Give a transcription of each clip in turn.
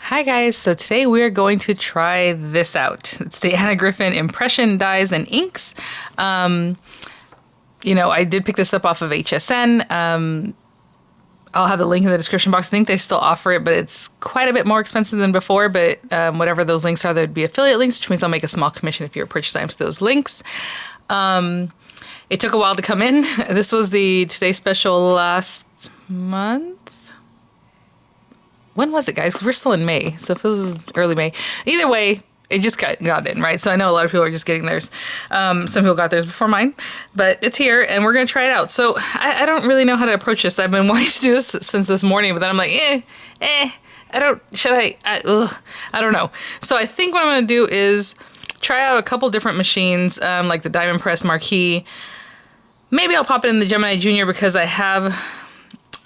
Hi guys, so today we are going to try this out. It's the Griffin impression dyes and inks. I did pick this up off of HSN. I'll have the link in the description box. I think they still offer it, but it's quite a bit more expensive than before. But whatever those links are, there'd be affiliate links, which means I'll make a small commission if you're purchasing items to those links. It took a while to come in. This was the Today Special last month. When was it, guys? 'Cause we're still in May, so if this is early May. Either way, it just got in, right? So I know a lot of people are just getting theirs. Some people got theirs before mine, but it's here, and we're going to try it out. So I don't really know how to approach this. I've been wanting to do this since this morning, but then I'm like, I don't know. So I think what I'm going to do is try out a couple different machines, like the Diamond Press Marquee. Maybe I'll pop it in the Gemini Junior because I have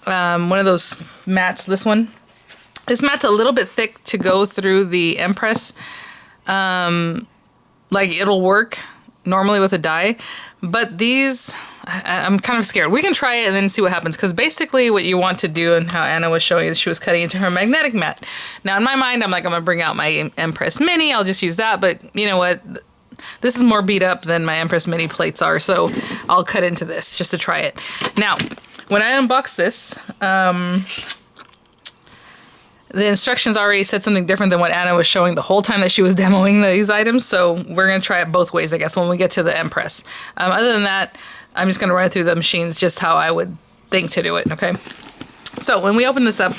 one of those mats, this one. This mat's a little bit thick to go through the Empress. It'll work normally with a dye, but these, I'm kind of scared. We can try it and then see what happens, because basically what you want to do, and how Anna was showing is she was cutting into her magnetic mat. Now in my mind, I'm going to bring out my Empress Mini. I'll just use that, but you know what? This is more beat up than my Empress Mini plates are, so I'll cut into this just to try it. Now, when I unbox this, the instructions already said something different than what Anna was showing the whole time that she was demoing these items, so we're going to try it both ways, I guess, when we get to the Empress. Other than that, I'm just going to run through the machines just how I would think to do it, okay? So when we open this up,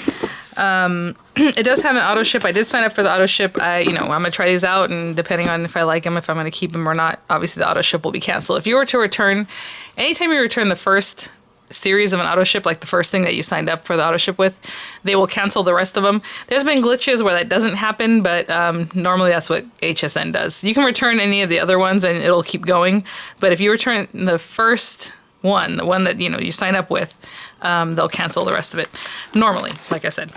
it does have an auto ship. I did sign up for the auto ship. I'm going to try these out, and depending on if I like them, if I'm going to keep them or not, obviously the auto ship will be canceled. If you were to return, anytime you return the first series of an auto ship, like the first thing that you signed up for the auto ship with, they will cancel the rest of them. There's been glitches where that doesn't happen, but normally that's what HSN does. You can return any of the other ones and it'll keep going, but if you return the first one, the one that you sign up with, they'll cancel the rest of it normally, like I said.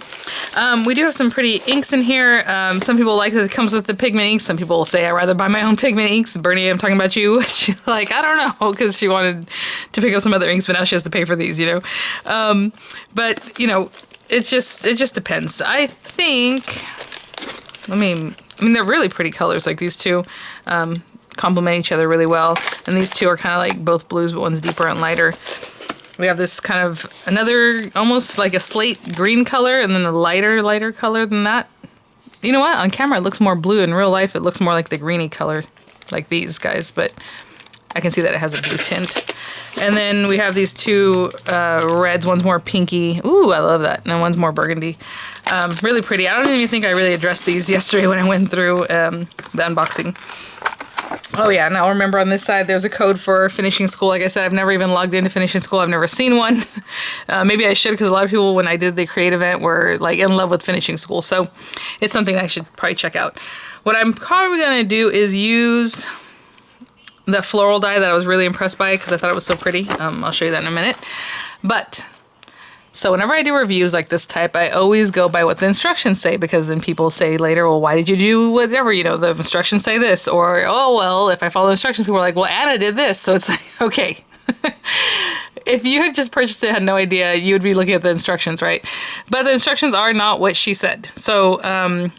We do have some pretty inks in here. Some people like that it comes with the pigment inks. Some people will say I'd rather buy my own pigment inks. Bernie, I'm talking about you. She's like, I don't know, because she wanted to pick up some other inks, but now she has to pay for these, but it just depends. I think, they're really pretty colors, like these two complement each other really well, and these two are kind of like both blues, but one's deeper and lighter. We have this kind of another almost like a slate green color, and then a lighter color than that. You know what? On camera it looks more blue. In real life it looks more like the greeny color, like these guys, but I can see that it has a blue tint. And then we have these two reds. One's more pinky. Ooh, I love that. And one's more burgundy. Really pretty. I don't even think I really addressed these yesterday when I went through the unboxing. Oh yeah, now remember on this side there's a code for finishing school. Like I said, I've never even logged into finishing school. I've never seen one. Maybe I should, because a lot of people when I did the create event were like in love with finishing school. So it's something I should probably check out. What I'm probably going to do is use the floral dye that I was really impressed by because I thought it was so pretty. I'll show you that in a minute. But so whenever I do reviews like this type, I always go by what the instructions say, because then people say later, well, why did you do whatever? The instructions say this. Or, oh, well, if I follow the instructions, people are like, well, Anna did this. So it's like, okay. If you had just purchased it and had no idea, you would be looking at the instructions, right? But the instructions are not what she said. So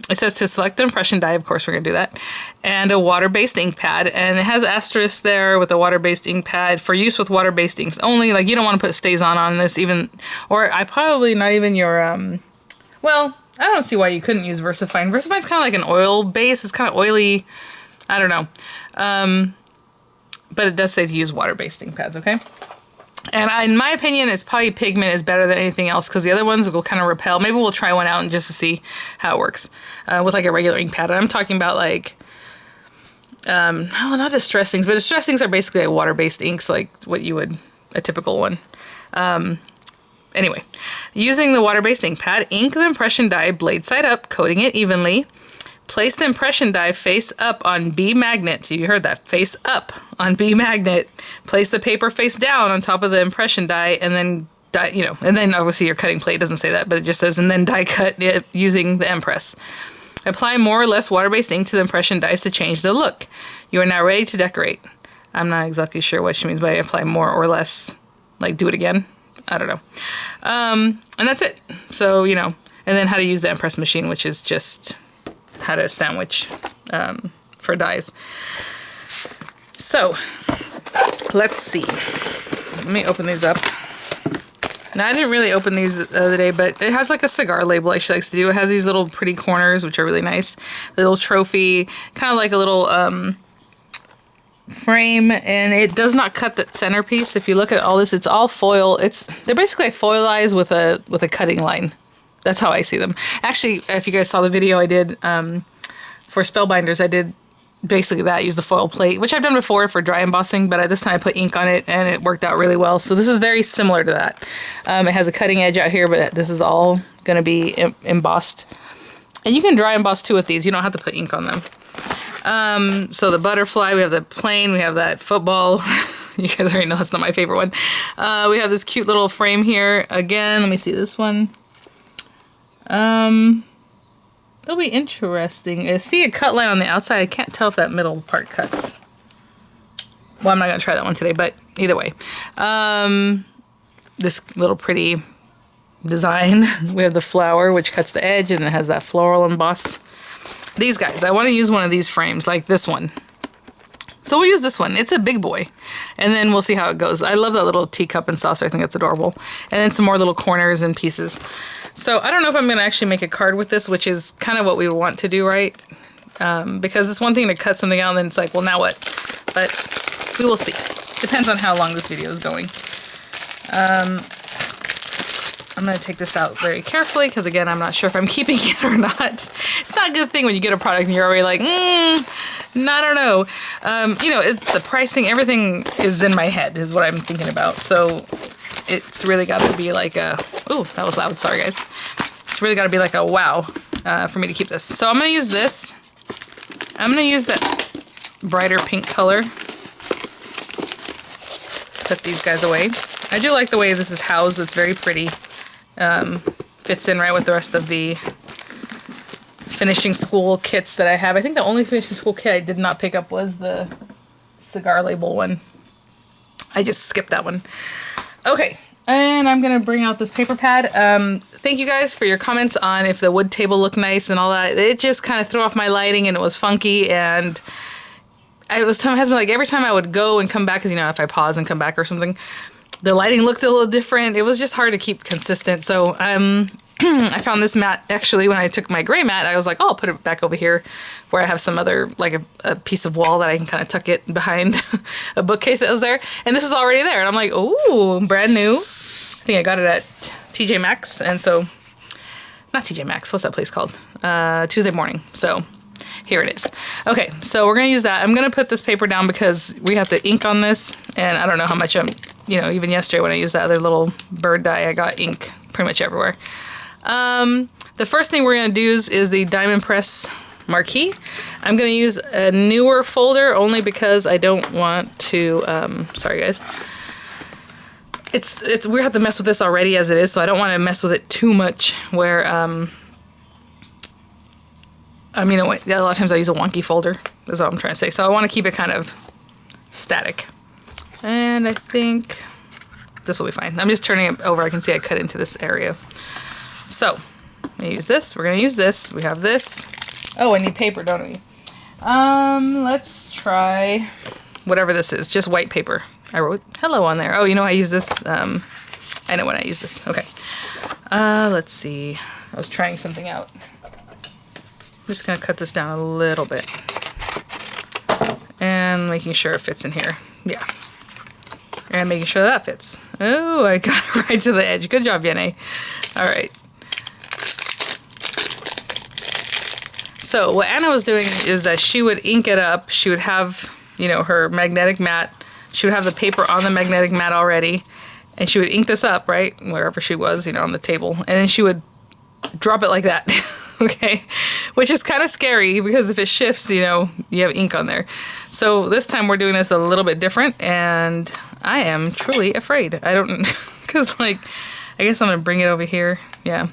it says to select the impression dye. Of course, we're going to do that. And a water-based ink pad. And it has asterisk there with a water-based ink pad for use with water-based inks only. Like, you don't want to put stays on this even. Or I probably not even your, well, I don't see why you couldn't use VersaFine. VersaFine's kind of like an oil base. It's kind of oily. I don't know. But it does say to use water-based ink pads, okay? And in my opinion, it's probably pigment is better than anything else, because the other ones will kind of repel. Maybe we'll try one out and just to see how it works with like a regular ink pad. And I'm talking about like, no, not distress inks, but distress inks are basically like water-based inks, like what you would, a typical one. Anyway, using the water-based ink pad, ink the impression dye blade side up, coating it evenly. Place the impression die face up on B magnet. You heard that, face up on B magnet. Place the paper face down on top of the impression die, and then die, and then obviously your cutting plate doesn't say that, but it just says, and then die cut it using the Empress. Apply more or less water-based ink to the impression dies to change the look. You are now ready to decorate. I'm not exactly sure what she means by apply more or less, like do it again. I don't know. And that's it. So, and then how to use the Empress machine, which is just how to sandwich for dies. So let's see. Let me open these up. Now, I didn't really open these the other day, but it has like a cigar label like she likes to do. It has these little pretty corners, which are really nice. The little trophy, kind of like a little frame, and it does not cut the centerpiece. If you look at all this, it's all foil. They're basically like foilized with a cutting line. That's how I see them. Actually, if you guys saw the video I did for Spellbinders, I did basically that, use the foil plate, which I've done before for dry embossing, but at this time I put ink on it and it worked out really well. So this is very similar to that. It has a cutting edge out here, but this is all going to be embossed. And you can dry emboss too with these. You don't have to put ink on them. So the butterfly, we have the plane, we have that football. You guys already know that's not my favorite one. We have this cute little frame here. Again, let me see this one. It'll be interesting. I see a cut line on the outside. I can't tell if that middle part cuts. Well, I'm not going to try that one today, but either way. This little pretty design. We have the flower, which cuts the edge, and it has that floral emboss. These guys, I want to use one of these frames, like this one. So we'll use this one. It's a big boy. And then we'll see how it goes. I love that little teacup and saucer. I think that's adorable. And then some more little corners and pieces. So I don't know if I'm going to actually make a card with this, which is kind of what we would want to do, right? Because it's one thing to cut something out and then it's like, well, now what? But we will see. Depends on how long this video is going. I'm going to take this out very carefully because, again, I'm not sure if I'm keeping it or not. It's not a good thing when you get a product and you're already like, I don't know. You know, it's the pricing, everything is in my head is what I'm thinking about. So it's really got to be like a, ooh, that was loud. Sorry, guys. It's really got to be like a wow for me to keep this. So I'm going to use this. I'm going to use that brighter pink color. Put these guys away. I do like the way this is housed. It's very pretty. Fits in right with the rest of the finishing school kits that I have. I think the only finishing school kit I did not pick up was the cigar label one. I just skipped that one. Okay, and I'm gonna bring out this paper pad. Thank you guys for your comments on if the wood table looked nice and all that. It just kind of threw off my lighting and it was funky, and I was telling my husband, like, every time I would go and come back, because, you know, if I pause and come back or something, the lighting looked a little different. It was just hard to keep consistent. So I found this mat, actually, when I took my gray mat, I was like, oh, I'll put it back over here where I have some other, like a piece of wall that I can kind of tuck it behind a bookcase that was there. And this was already there. And I'm like, ooh, brand new. I think I got it at TJ Maxx. And so, not TJ Maxx, what's that place called? Tuesday Morning. So here it is. Okay, so we're going to use that. I'm going to put this paper down because we have to ink on this. And I don't know how much you know, even yesterday when I used that other little bird dye, I got ink pretty much everywhere. The first thing we're going to do is the Diamond Press marquee. I'm going to use a newer folder only because I don't want to, sorry guys. We have to mess with this already as it is, so I don't want to mess with it too much where, I mean, a lot of times I use a wonky folder, is what I'm trying to say. So I want to keep it kind of static. And I think this will be fine. I'm just turning it over. I can see I cut into this area. So I'm going to use this. We're going to use this. We have this. Oh, I need paper, don't we? Let's try whatever this is. Just white paper. I wrote hello on there. Oh, you know, I use this. I know when I use this. Okay. Let's see. I was trying something out. I'm just going to cut this down a little bit. And making sure it fits in here. Yeah. And making sure that fits. Oh, I got it right to the edge. Good job, Vianney. All right. So what Anna was doing is that she would ink it up. She would have, you know, her magnetic mat. She would have the paper on the magnetic mat already. And she would ink this up, right? Wherever she was, you know, on the table. And then she would drop it like that. Okay, which is kind of scary because if it shifts, you know, you have ink on there. So this time we're doing this a little bit different, and I am truly afraid. I don't, because like, I guess I'm gonna bring it over here. Yeah.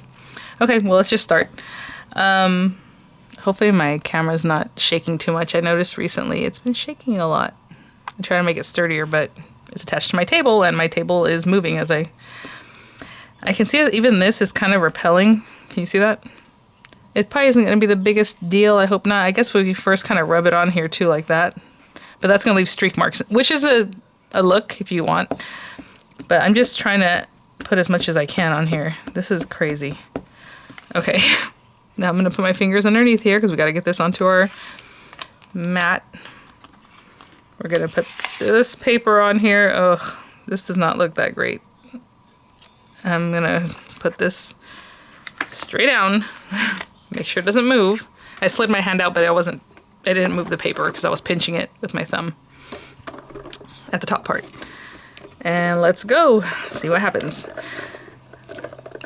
Okay, well, let's just start. Hopefully my camera's not shaking too much. I noticed recently it's been shaking a lot. I'm trying to make it sturdier, but it's attached to my table, and my table is moving as I can see that even this is kind of repelling Can you see that? It probably isn't going to be the biggest deal. I hope not. I guess we first kind of rub it on here too like that. But that's going to leave streak marks, which is a look if you want. But I'm just trying to put as much as I can on here. This is crazy. Okay. Now I'm going to put my fingers underneath here because we got to get this onto our mat. We're going to put this paper on here. Oh, this does not look that great. I'm going to put this straight down. Make sure it doesn't move. I slid my hand out, but I didn't move the paper because I was pinching it with my thumb at the top part. And let's go see what happens.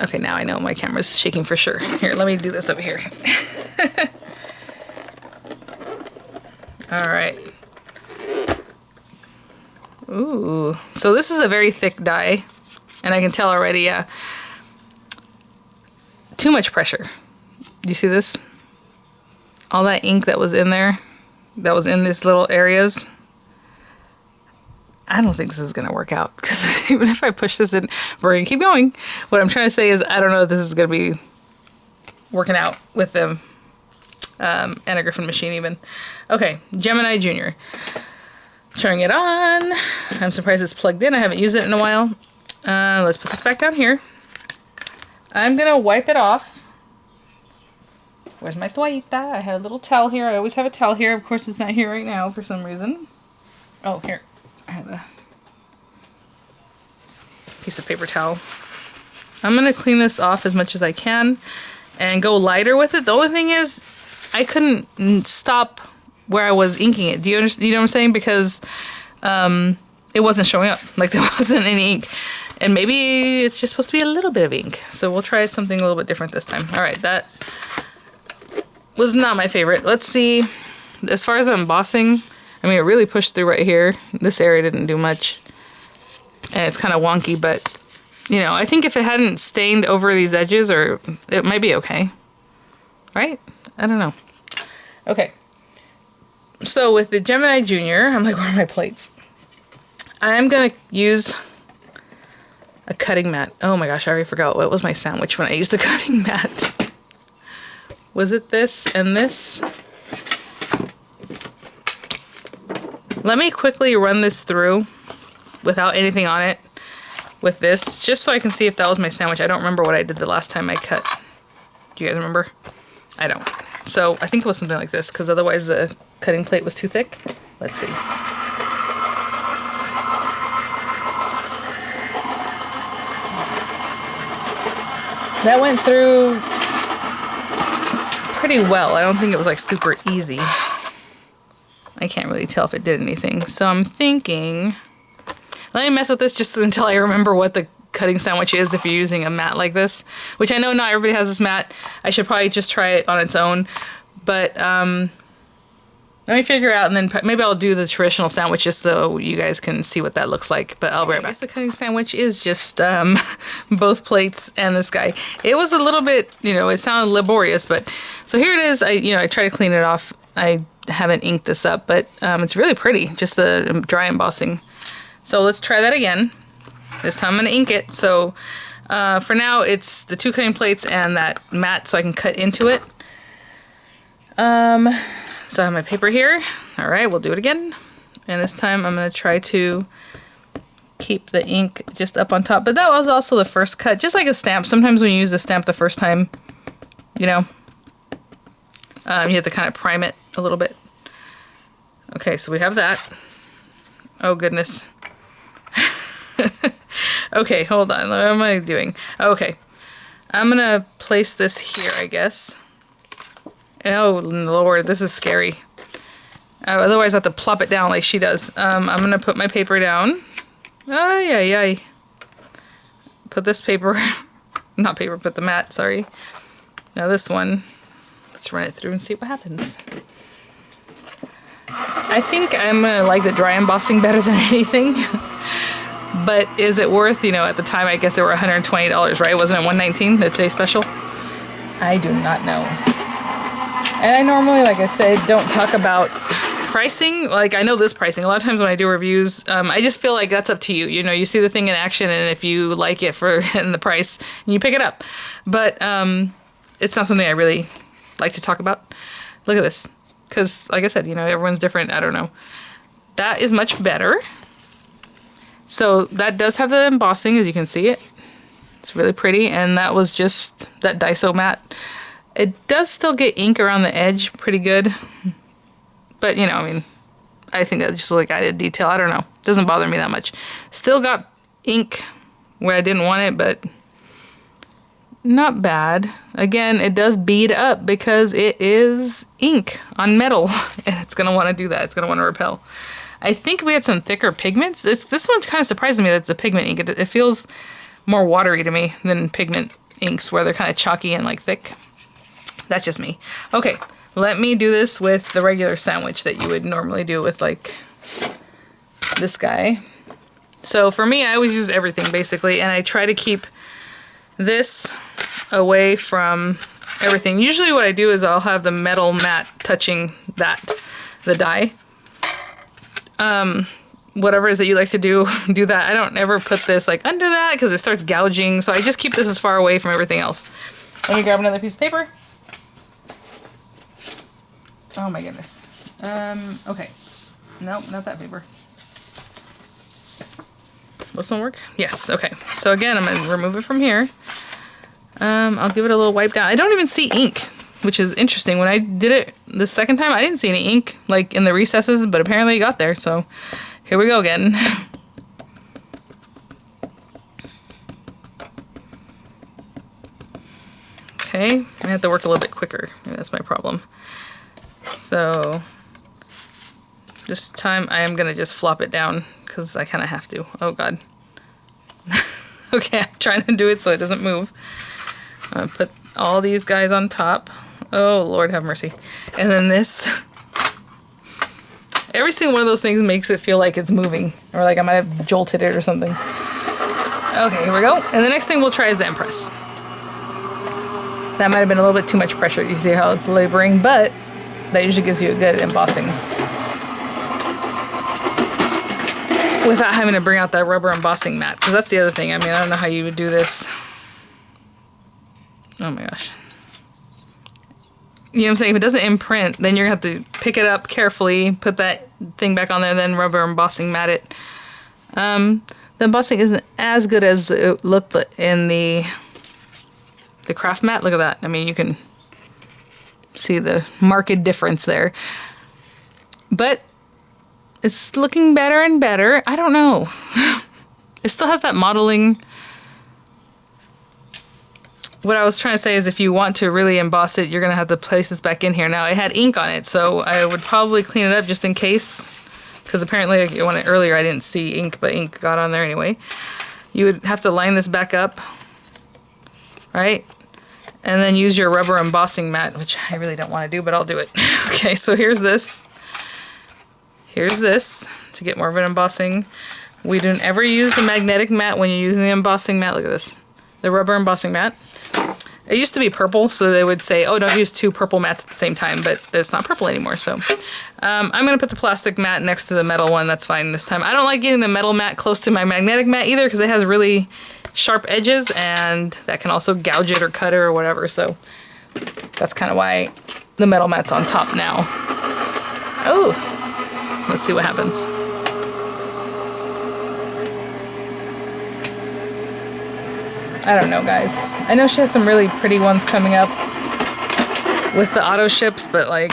Okay, now I know my camera's shaking for sure. Here, let me do this over here. All right. Ooh, so this is a very thick dye, and I can tell already, yeah. Too much pressure. Do you see this? All that ink that was in there, that was in these little areas. I don't think this is going to work out because even if I push this in, we're going to keep going. What I'm trying to say is I don't know if this is going to be working out with the Anna Griffin machine even. Okay, Gemini Junior. Turning it on. I'm surprised it's plugged in. I haven't used it in a while. Let's put this back down here. I'm going to wipe it off. Where's my toallita? I had a little towel here. I always have a towel here. Of course, it's not here right now for some reason. Oh, here. I have a piece of paper towel. I'm going to clean this off as much as I can and go lighter with it. The only thing is I couldn't stop where I was inking it. Do you understand? You know what I'm saying? Because it wasn't showing up. Like there wasn't any ink. And maybe it's just supposed to be a little bit of ink. So we'll try something a little bit different this time. All right, that was not my favorite. Let's see. As far as the embossing, I mean, it really pushed through right here. This area didn't do much. And it's kind of wonky, but, you know, I think if it hadn't stained over these edges, or it might be okay. Right? I don't know. Okay. So with the Gemini Junior, I'm like, where are my plates? I'm going to use a cutting mat. Oh my gosh, I already forgot what was my sandwich when I used a cutting mat. Was it this and this? Let me quickly run this through without anything on it with this, just so I can see if that was my sandwich. I don't remember what I did the last time I cut. Do you guys remember? I don't. So I think it was something like this, because otherwise the cutting plate was too thick. Let's see. That went through pretty well. I don't think it was like super easy. I can't really tell if it did anything. So I'm thinking, let me mess with this just until I remember what the cutting sandwich is if you're using a mat like this, which I know not everybody has this mat. I should probably just try it on its own, but let me figure out, and then maybe I'll do the traditional sandwich just so you guys can see what that looks like, but I'll be right back. I guess the cutting sandwich is just both plates and this guy. It was a little bit, you know, it sounded laborious, but so here it is. I try to clean it off. I haven't inked this up, but it's really pretty, just the dry embossing. So let's try that again. This time I'm going to ink it. So for now, it's the two cutting plates and that mat so I can cut into it. So I have my paper here. All right, we'll do it again. And this time I'm going to try to keep the ink just up on top. But that was also the first cut, just like a stamp. Sometimes when you use a stamp the first time, you know, you have to kind of prime it a little bit. Okay, so we have that. Oh, goodness. Okay, hold on. What am I doing? Okay. I'm going to place this here, I guess. Oh, Lord, this is scary. Otherwise, I have to plop it down like she does. I'm going to put my paper down. Ay, ay, ay. Put this paper, not paper, put the mat, sorry. Now this one, let's run it through and see what happens. I think I'm going to like the dry embossing better than anything. But is it worth, you know, at the time, I guess they were $120, right? Wasn't it $119, the Today Special? I do not know. And I normally, like I said, don't talk about pricing. Like, I know this pricing. A lot of times when I do reviews, I just feel like that's up to you. You know, you see the thing in action, and if you like it for and the price, you pick it up. But it's not something I really like to talk about. Look at this. Because, like I said, you know, everyone's different. I don't know. That is much better. So that does have the embossing, as you can see it. It's really pretty. And that was just that Daiso mat. It does still get ink around the edge pretty good. But, you know, I mean, I think that's just like added detail. I don't know. It doesn't bother me that much. Still got ink where I didn't want it, but not bad. Again, it does bead up because it is ink on metal. And it's going to want to do that. It's going to want to repel. I think we had some thicker pigments. This one's kind of surprising me that it's a pigment ink. It feels more watery to me than pigment inks where they're kind of chalky and like thick. That's just me. Okay, let me do this with the regular sandwich that you would normally do with like this guy. So for me, I always use everything basically, and I try to keep this away from everything. Usually what I do is I'll have the metal mat touching the die. Whatever it is that you like to do that. I don't ever put this like under that because it starts gouging, so I just keep this as far away from everything else. Let me grab another piece of paper. Oh my goodness. Okay. Nope, not that paper. This one work? Yes, okay. So again, I'm gonna remove it from here. I'll give it a little wipe down. I don't even see ink, which is interesting. When I did it the second time, I didn't see any ink like in the recesses, but apparently it got there, so here we go again. Okay, I have to work a little bit quicker. Maybe that's my problem. So this time I am gonna just flop it down because I kind of have to. Oh god. Okay, I'm trying to do it so it doesn't move. I'm gonna put all these guys on top. Oh Lord have mercy. And then this. Every single one of those things makes it feel like it's moving, or like I might have jolted it or something. Okay, here we go. And the next thing we'll try is the Empress. That might have been a little bit too much pressure. You see how it's laboring, but that usually gives you a good embossing without having to bring out that rubber embossing mat, because that's the other thing. I mean, I don't know how you would do this. Oh my gosh. You know what I'm saying? If it doesn't imprint, then you're going to have to pick it up carefully, put that thing back on there, then rubber embossing mat it. The embossing isn't as good as it looked in the craft mat. Look at that. I mean, you can see the marked difference there. But it's looking better and better. I don't know. It still has that modeling. What I was trying to say is if you want to really emboss it, you're going to have to place this back in here. Now, it had ink on it, so I would probably clean it up just in case. Because apparently, like, earlier I didn't see ink, but ink got on there anyway. You would have to line this back up. Right? And then use your rubber embossing mat, which I really don't want to do, but I'll do it. Okay, so here's this. Here's this to get more of an embossing. We don't ever use the magnetic mat when you're using the embossing mat. Look at this. The rubber embossing mat. It used to be purple, so they would say, oh, don't use two purple mats at the same time, but it's not purple anymore, so. I'm going to put the plastic mat next to the metal one. That's fine this time. I don't like getting the metal mat close to my magnetic mat either because it has really sharp edges, and that can also gouge it or cut it or whatever, so that's kind of why the metal mat's on top now. Oh! Let's see what happens. I don't know, guys. I know she has some really pretty ones coming up with the auto ships, but like,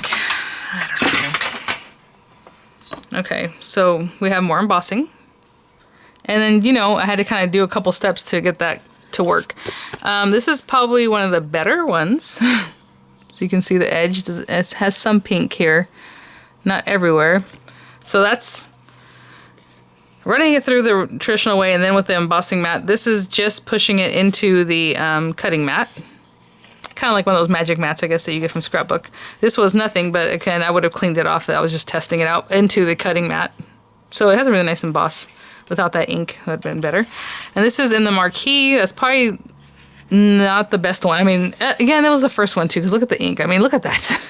I don't know. Okay, so we have more embossing. And then, you know, I had to kind of do a couple steps to get that to work. This is probably one of the better ones. So you can see the edge. It has some pink here. Not everywhere. So that's running it through the traditional way, and then with the embossing mat, this is just pushing it into the cutting mat. Kind of like one of those magic mats, I guess, that you get from Scrapbook. This was nothing, but again, I would have cleaned it off. I was just testing it out into the cutting mat. So it has a really nice emboss. Without that ink, that would have been better. And this is in the marquee. That's probably not the best one. I mean, again, that was the first one too, because look at the ink. I mean, look at that.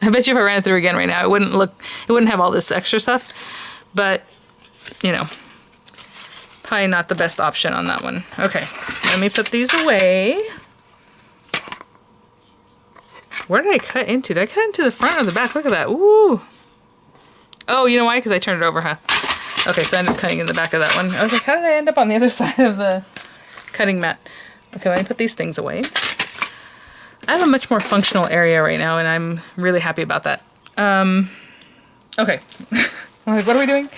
I bet you if I ran it through again right now, it wouldn't have all this extra stuff. But, you know, probably not the best option on that one. Okay, let me put these away. Where did I cut into? Did I cut into the front or the back? Look at that. Ooh. Oh, you know why? Because I turned it over, huh? Okay, so I ended up cutting in the back of that one. I was like, how did I end up on the other side of the cutting mat? Okay, let me put these things away. I have a much more functional area right now, and I'm really happy about that. Okay. I'm like, what are we doing?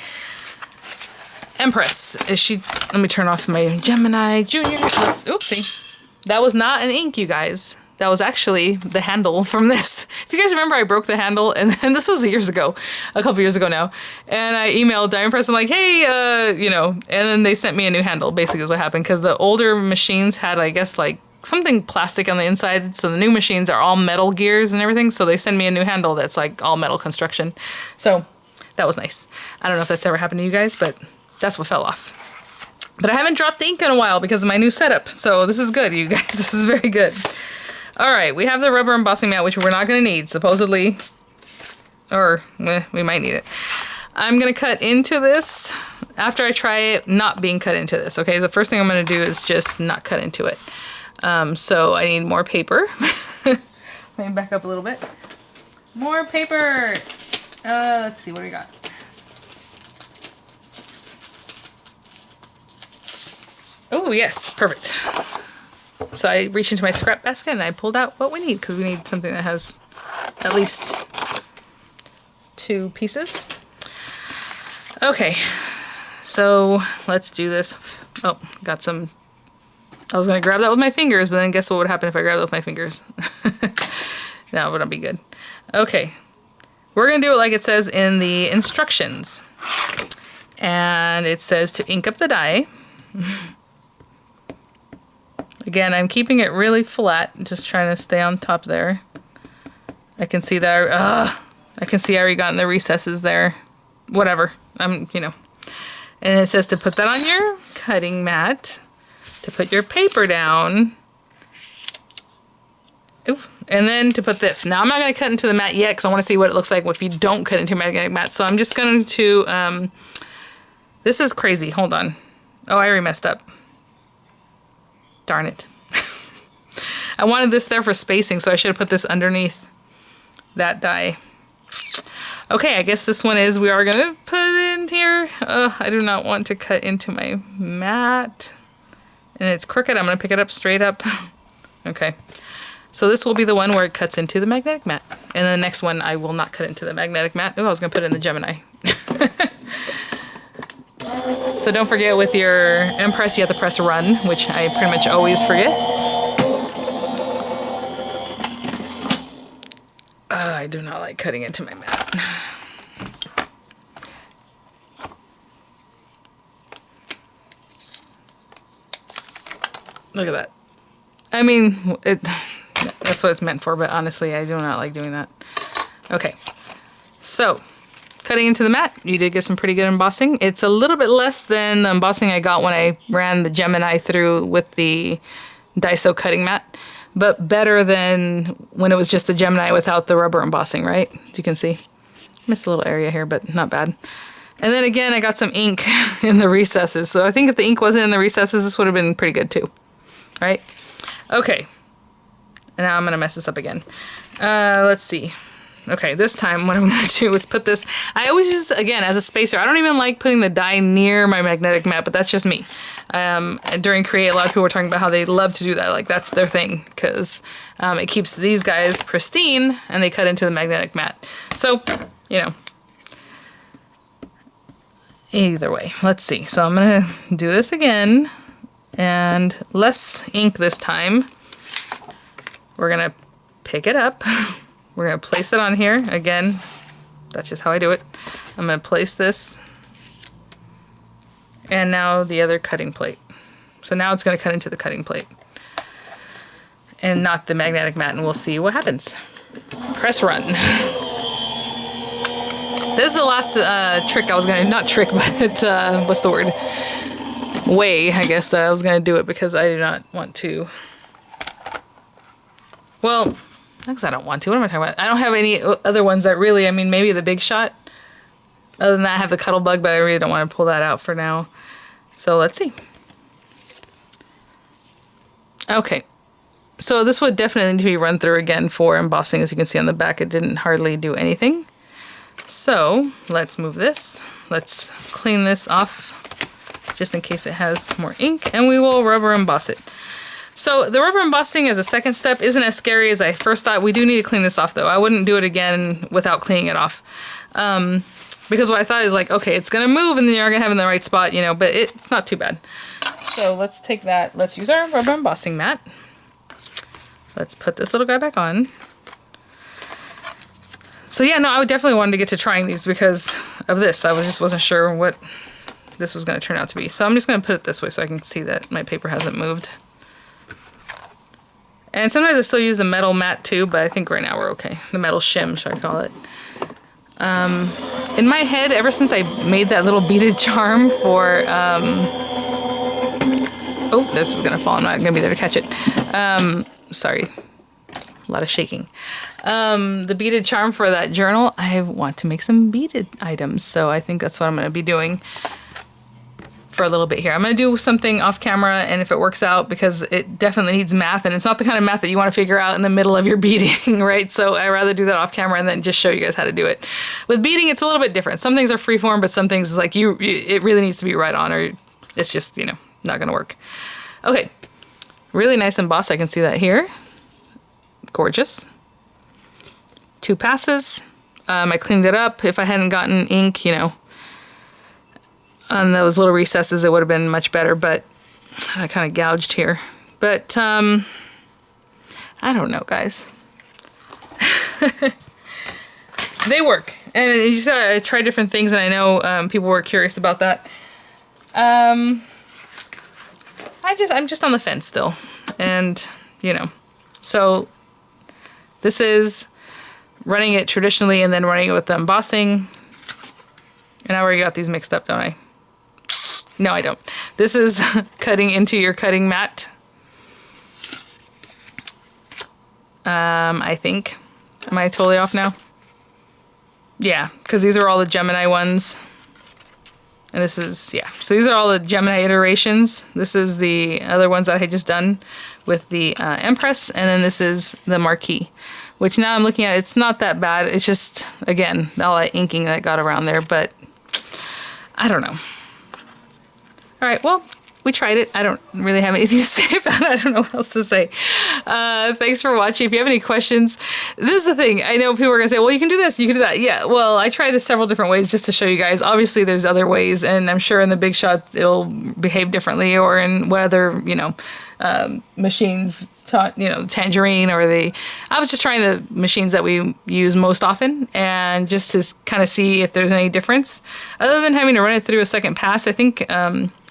Empress. Is she... Let me turn off my Gemini Junior. Oopsie. That was not an ink, you guys. That was actually the handle from this. If you guys remember, I broke the handle, and then this was years ago, a couple years ago now. And I emailed Diamond Press, I'm like, hey, you know, and then they sent me a new handle, basically is what happened, because the older machines had, I guess, like, something plastic on the inside, so the new machines are all metal gears and everything, so they send me a new handle that's, like, all metal construction. So, that was nice. I don't know if that's ever happened to you guys, but that's what fell off. But I haven't dropped the ink in a while because of my new setup, so this is good, you guys. This is very good. Alright, we have the rubber embossing mat, which we're not going to need, supposedly. Or, we might need it. I'm going to cut into this after I try it not being cut into this, okay? The first thing I'm going to do is just not cut into it. So I need more paper. Let me back up a little bit. More paper! Let's see, what do we got? Oh, yes, perfect. So I reached into my scrap basket and I pulled out what we need because we need something that has at least 2 pieces. Okay, so let's do this. Oh, got some. I was going to grab that with my fingers, but then guess what would happen if I grabbed it with my fingers? That wouldn't be good. Okay, we're going to do it like it says in the instructions. And it says to ink up the dye. Again, I'm keeping it really flat, just trying to stay on top there. I can see that, I can see I already got in the recesses there. Whatever, you know. And it says to put that on your cutting mat, to put your paper down. Ooh, and then to put this. Now, I'm not going to cut into the mat yet because I want to see what it looks like if you don't cut into a magnetic mat. So I'm just going to, this is crazy. Hold on. Oh, I already messed up. Darn it. I wanted this there for spacing, so I should have put this underneath that die. Okay, I guess this one is, we are going to put it in here. I do not want to cut into my mat. And it's crooked. I'm going to pick it up straight up. Okay. So this will be the one where it cuts into the magnetic mat. And the next one, I will not cut into the magnetic mat. Oh, I was going to put it in the Gemini. So don't forget with your Empress, you have to press run, which I pretty much always forget. I do not like cutting into my mat. Look at that. I mean, that's what it's meant for, but honestly, I do not like doing that. Okay, so cutting into the mat, you did get some pretty good embossing. It's a little bit less than the embossing I got when I ran the Gemini through with the Daiso cutting mat, but better than when it was just the Gemini without the rubber embossing, right? As you can see. Missed a little area here, but not bad. And then again, I got some ink in the recesses. So I think if the ink wasn't in the recesses, this would have been pretty good too, right? Okay. And now I'm going to mess this up again. Let's see. Okay, this time what I'm going to do is put this, I always use, again, as a spacer. I don't even like putting the die near my magnetic mat, but that's just me. During Create, a lot of people were talking about how they love to do that. Like, that's their thing, because it keeps these guys pristine, and they cut into the magnetic mat. So, you know, either way. Let's see. So I'm going to do this again, and less ink this time. We're going to pick it up. We're going to place it on here. Again, that's just how I do it. I'm going to place this. And now the other cutting plate. So now it's going to cut into the cutting plate. And not the magnetic mat, and we'll see what happens. Press run. This is the last trick I was going to, not trick, but what's the word? Way, I guess, that I was going to do it because I do not want to. Well, because I don't want to. What am I talking about? I don't have any other ones that really, I mean, maybe the Big Shot. Other than that, I have the Cuddle Bug, but I really don't want to pull that out for now. So let's see. Okay. So this would definitely need to be run through again for embossing. As you can see on the back, it didn't hardly do anything. So let's move this. Let's clean this off just in case it has more ink, and we will rubber emboss it. So the rubber embossing as a second step isn't as scary as I first thought. We do need to clean this off though. I wouldn't do it again without cleaning it off. Because what I thought is like, okay, it's gonna move and then you're gonna have it in the right spot, you know, but it's not too bad. So let's take that, let's use our rubber embossing mat. Let's put this little guy back on. So yeah, no, I definitely wanted to get to trying these because of this. I just wasn't sure what this was going to turn out to be. So I'm just going to put it this way so I can see that my paper hasn't moved. And sometimes I still use the metal mat too, but I think right now we're okay. The metal shim, should I call it. In my head, ever since I made that little beaded charm for... oh, this is going to fall. I'm not going to be there to catch it. Sorry. A lot of shaking. The beaded charm for that journal, I want to make some beaded items. So I think that's what I'm going to be doing for a little bit here. I'm going to do something off camera, and if it works out, because it definitely needs math, and it's not the kind of math that you want to figure out in the middle of your beading, right? So I'd rather do that off camera and then just show you guys how to do it. With beading, it's a little bit different. Some things are freeform, but some things is like it really needs to be right on, or it's just, you know, not going to work. Okay. Really nice emboss. I can see that here. Gorgeous. 2 passes. I cleaned it up. If I hadn't gotten ink, you know, on those little recesses, it would have been much better, but I kind of gouged here. But, I don't know, guys. They work. And you just gotta try different things, and I know people were curious about that. I'm just on the fence still. And, you know, so this is running it traditionally and then running it with the embossing. And I already got these mixed up, don't I? No, I don't. This is cutting into your cutting mat. I think. Am I totally off now? Yeah, because these are all the Gemini ones. And this is, yeah. So these are all the Gemini iterations. This is the other ones that I had just done with the Empress. And then this is the Marquee, which now I'm looking at, it's not that bad. It's just, again, all that inking that got around there, but I don't know. All right, well, we tried it. I don't really have anything to say about it. I don't know what else to say. Thanks for watching. If you have any questions, this is the thing. I know people are going to say, well, you can do this, you can do that. Yeah, well, I tried it several different ways just to show you guys. Obviously, there's other ways, and I'm sure in the big shots, it'll behave differently, or in what other, you know, machines, you know, Tangerine, or I was just trying the machines that we use most often, and just to kind of see if there's any difference. Other than having to run it through a second pass, I think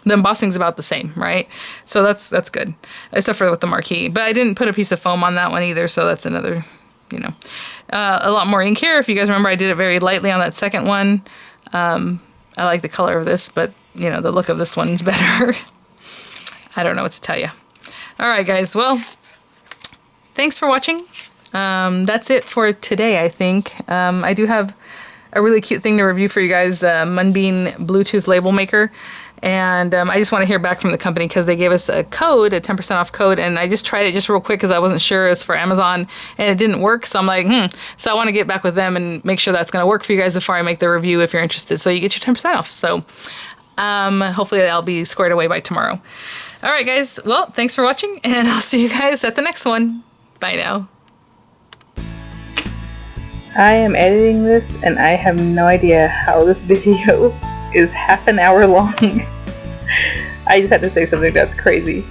the embossing's about the same, right? So that's good, except for with the Marquee. But I didn't put a piece of foam on that one either, so that's another, you know. A lot more ink here. If you guys remember, I did it very lightly on that second one. I like the color of this, but, you know, the look of this one's better. I don't know what to tell you. All right, guys. Well, thanks for watching. That's it for today, I think. I do have a really cute thing to review for you guys, the Moonbeam Bluetooth label maker. And I just want to hear back from the company because they gave us a code, a 10% off code, and I just tried it just real quick because I wasn't sure. It's for Amazon, and it didn't work. So I'm like, So I want to get back with them and make sure that's going to work for you guys before I make the review if you're interested. So you get your 10% off. So hopefully that'll be squared away by tomorrow. All right, guys. Well, thanks for watching, and I'll see you guys at the next one. Bye now. I am editing this, and I have no idea how this video is half an hour long. I just had to say something that's crazy.